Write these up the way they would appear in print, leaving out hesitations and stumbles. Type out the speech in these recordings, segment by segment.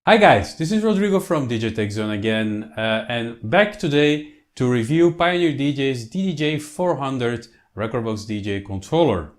Hi guys, this is Rodrigo from DJ Tech Zone again and back today to review Pioneer DJ's DDJ-400 Rekordbox DJ controller.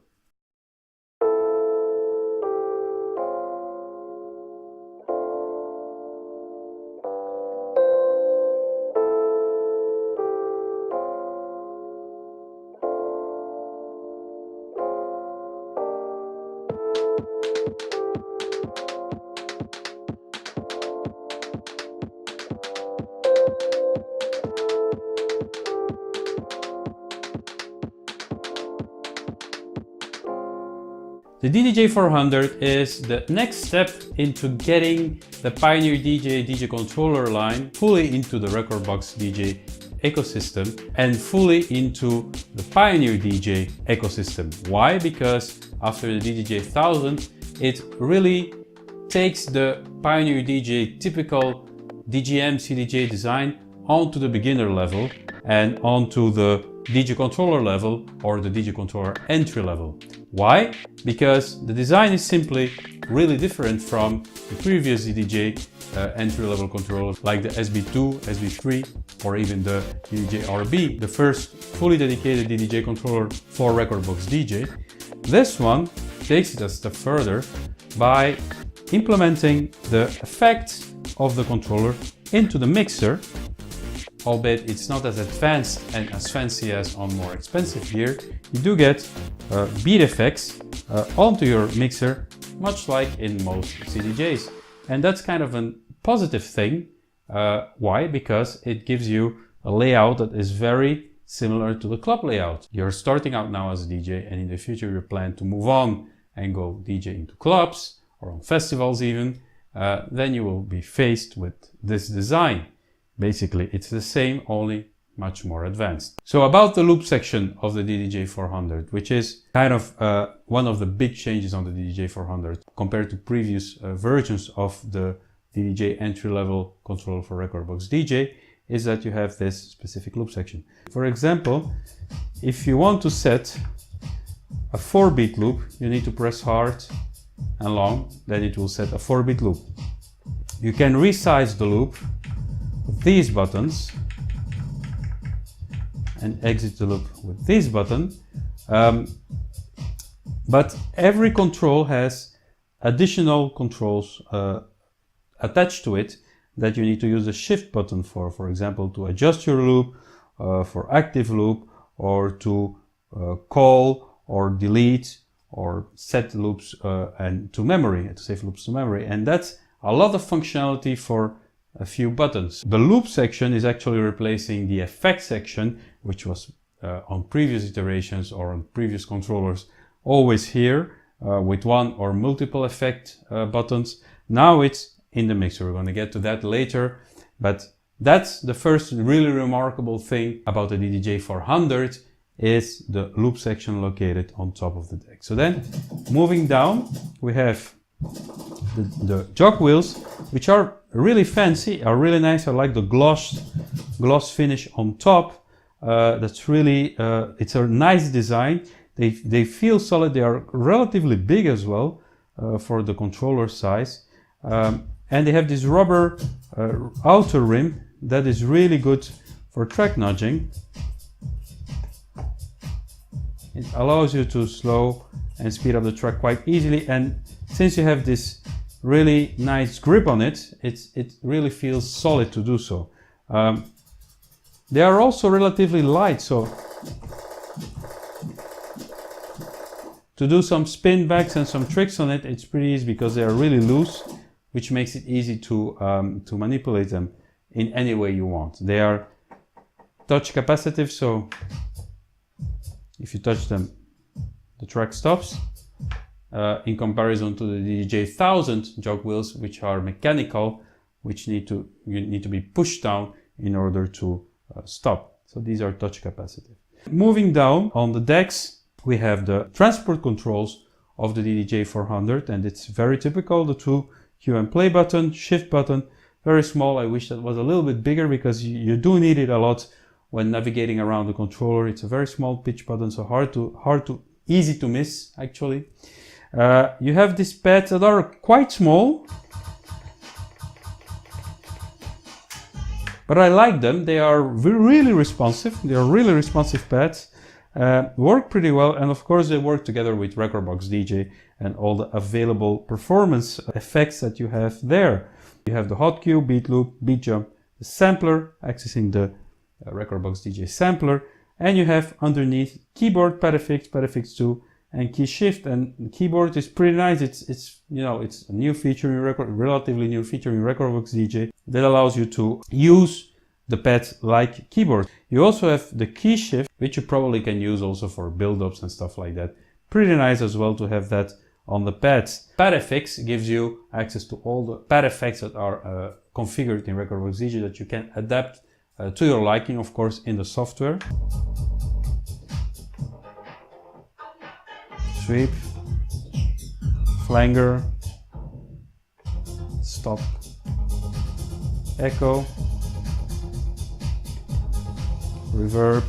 The DDJ-400 is the next step into getting the Pioneer DJ controller line fully into the Rekordbox DJ ecosystem and fully into the Pioneer DJ ecosystem. Why? Because after the DDJ-1000, it really takes the Pioneer DJ typical DJM CDJ design onto the beginner level and onto the DJ controller level or the DJ controller entry level. Why? Because the design is simply really different from the previous DDJ entry-level controllers like the SB2, SB3 or even the djing-rb, the first fully dedicated DDJ controller for Rekordbox DJ. This one takes it a step further by implementing the effects of the controller into the mixer, albeit it's not as advanced and as fancy as on more expensive gear. You do get beat effects onto your mixer, much like in most CDJs. And that's kind of a positive thing. Why? Because it gives you a layout that is very similar to the club layout. You're starting out now as a DJ and in the future you plan to move on and go DJ into clubs or on festivals even. Then you will be faced with this design. Basically, it's the same, only much more advanced. So about the loop section of the DDJ-400, which is kind of one of the big changes on the DDJ-400 compared to previous versions of the DDJ entry-level controller for Rekordbox DJ, is that you have this specific loop section. For example, if you want to set a 4-beat loop, you need to press hard and long, then it will set a 4-beat loop. You can resize the loop with these buttons and exit the loop with this button, but every control has additional controls attached to it that you need to use the shift button for example, to adjust your loop, for active loop, or to call or delete or set loops and to memory, to save loops to memory. And that's a lot of functionality for a few buttons. The loop section is actually replacing the effect section, which was on previous iterations or on previous controllers always here with one or multiple effect buttons. Now it's in the mixer. We're going to get to that later, but that's the first really remarkable thing about the DDJ-400 is the loop section located on top of the deck. So then moving down, we have the jog wheels, which are really fancy, are really nice. I like the gloss finish on top. That's really, it's a nice design. They feel solid. They are relatively big as well for the controller size. And they have this rubber outer rim that is really good for track nudging. It allows you to slow and speed up the track quite easily. And since you have this really nice grip on it, it really feels solid to do so. They are also relatively light, so to do some spin backs and some tricks on it, it's pretty easy because they are really loose, which makes it easy to manipulate them in any way you want. They are touch capacitive, so if you touch them, the track stops. In comparison to the DDJ-1000 jog wheels, which are mechanical, which you need to be pushed down in order to stop. So these are touch capacitive. Moving down on the decks, we have the transport controls of the DDJ-400, and it's very typical. The two cue and play button, shift button, very small. I wish that was a little bit bigger because you do need it a lot when navigating around the controller. It's a very small pitch button, so easy to miss actually. You have these pads that are quite small, But I like them. They are really responsive. They are really responsive pads. Work pretty well, and of course they work together with Rekordbox DJ and all the available performance effects that you have there. You have the hot cue, beat loop, beat jump, the sampler, accessing the Rekordbox DJ sampler, and you have underneath keyboard, pad effects 2, and key shift. And the keyboard is pretty nice. It's you know, it's a new feature in relatively new feature in Rekordbox DJ that allows you to use the pad like keyboard. You also have the key shift, which you probably can use also for build-ups and stuff like that. Pretty nice as well to have that on the pads. Pad effects gives you access to all the pad effects that are configured in Rekordbox DJ that you can adapt to your liking, of course, in the software. Sweep, flanger, stop, echo, reverb,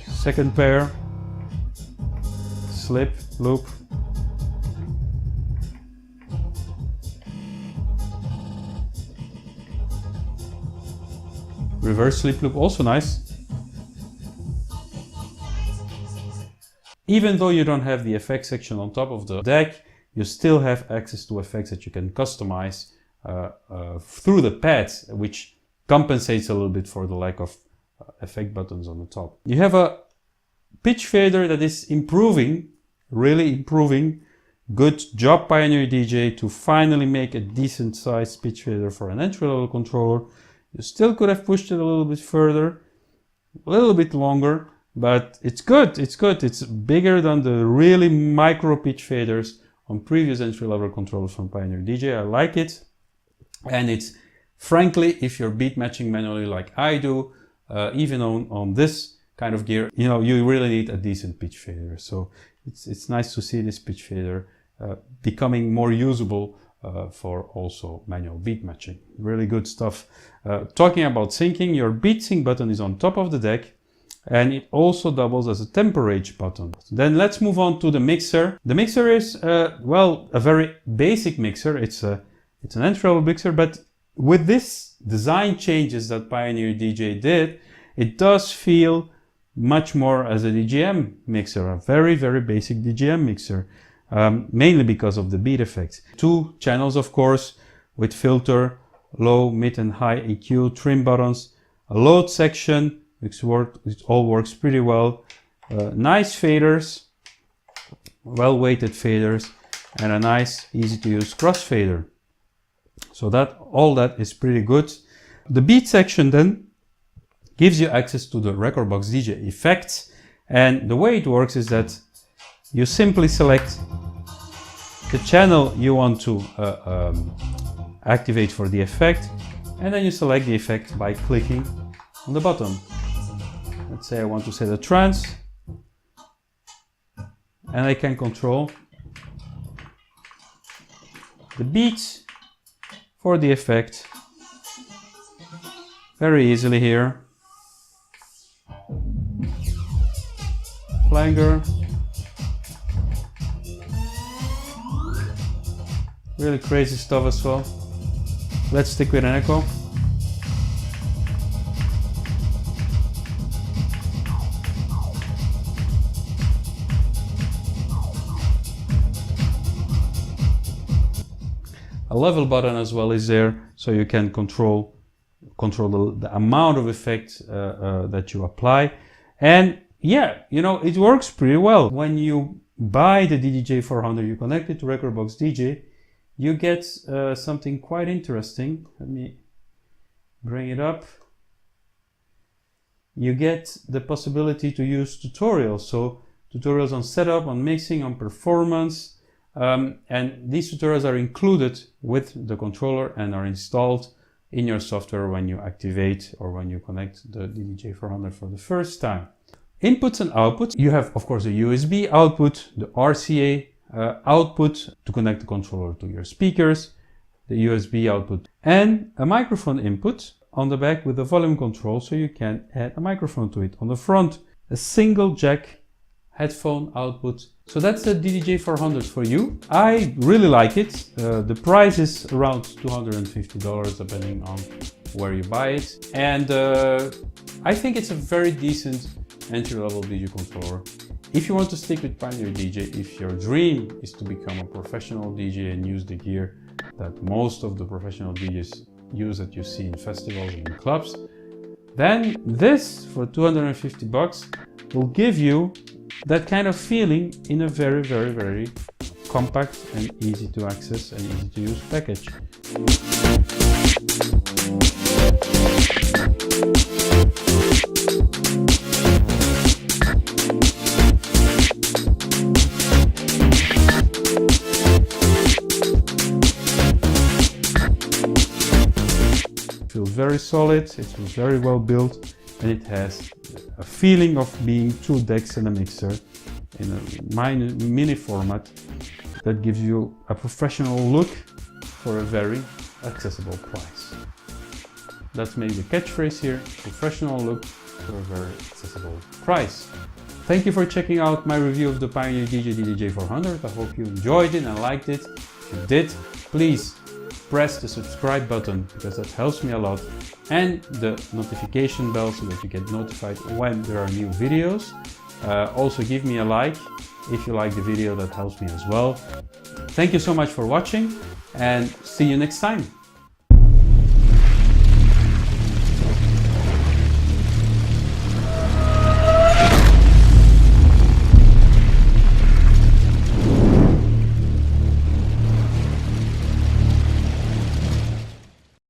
second pair, slip, loop, reverse slip loop, also nice. Even though you don't have the effects section on top of the deck, you still have access to effects that you can customize through the pads, which compensates a little bit for the lack of effect buttons on the top. You have a pitch fader that is improving, really improving. Good job, Pioneer DJ, to finally make a decent sized pitch fader for an entry-level controller. You still could have pushed it a little bit further, a little bit longer, but it's good, it's good. It's bigger than the really micro pitch faders on previous entry-level controllers from Pioneer DJ. I like it. And it's, frankly, if you're beat matching manually like I do, even on this kind of gear, you know, you really need a decent pitch fader. So it's nice to see this pitch fader becoming more usable for also manual beat matching. Really good stuff. Talking about syncing, your beat sync button is on top of the deck, and it also doubles as a tempo range button. Then let's move on to the mixer. The mixer is, well, a very basic mixer. It's an entry-level mixer, but with this design changes that Pioneer DJ did, it does feel much more as a DJM mixer, a very, very basic DJM mixer, mainly because of the beat effects. 2 channels, of course, with filter, low, mid and high EQ, trim buttons, a load section, which all works pretty well, nice faders, well-weighted faders, and a nice, easy-to-use crossfader. So all that is pretty good. The beat section then gives you access to the Rekordbox DJ effects, and the way it works is that you simply select the channel you want to activate for the effect, and then you select the effect by clicking on the button. Let's say I want to set a trance, and I can control the beats for the effect very easily here. Flanger, really crazy stuff as well. Let's stick with an echo. A level button as well is there, so you can control the amount of effect that you apply. And yeah, you know, it works pretty well. When you buy the DDJ-400, you connect it to Rekordbox DJ, you get something quite interesting. Let me bring it up. You get the possibility to use tutorials. So tutorials on setup, on mixing, on performance. And these tutorials are included with the controller and are installed in your software when you activate or when you connect the DDJ-400 for the first time. Inputs and outputs. You have, of course, a USB output, the RCA output to connect the controller to your speakers, the USB output, and a microphone input on the back with the volume control, so you can add a microphone to it. On the front, a single jack headphone output. So that's the DDJ-400 for you. I really like it. The price is around $250 depending on where you buy it. And I think it's a very decent entry-level DJ controller. If you want to stick with Pioneer DJ, if your dream is to become a professional DJ and use the gear that most of the professional DJs use that you see in festivals and in clubs, then this for 250 bucks will give you that kind of feeling in a very, very, very compact and easy to access and easy to use package. It feels very solid, it feels very well built, and it has a feeling of being 2 decks and a mixer in a mini format that gives you a professional look for a very accessible price. That's maybe the catchphrase here: professional look for a very accessible price. Thank you for checking out my review of the Pioneer DJ DDJ-400. I hope you enjoyed it and liked it. If you did, please press the subscribe button because that helps me a lot, and the notification bell so that you get notified when there are new videos. Also give me a like if you like the video, that helps me as well. Thank you so much for watching and see you next time.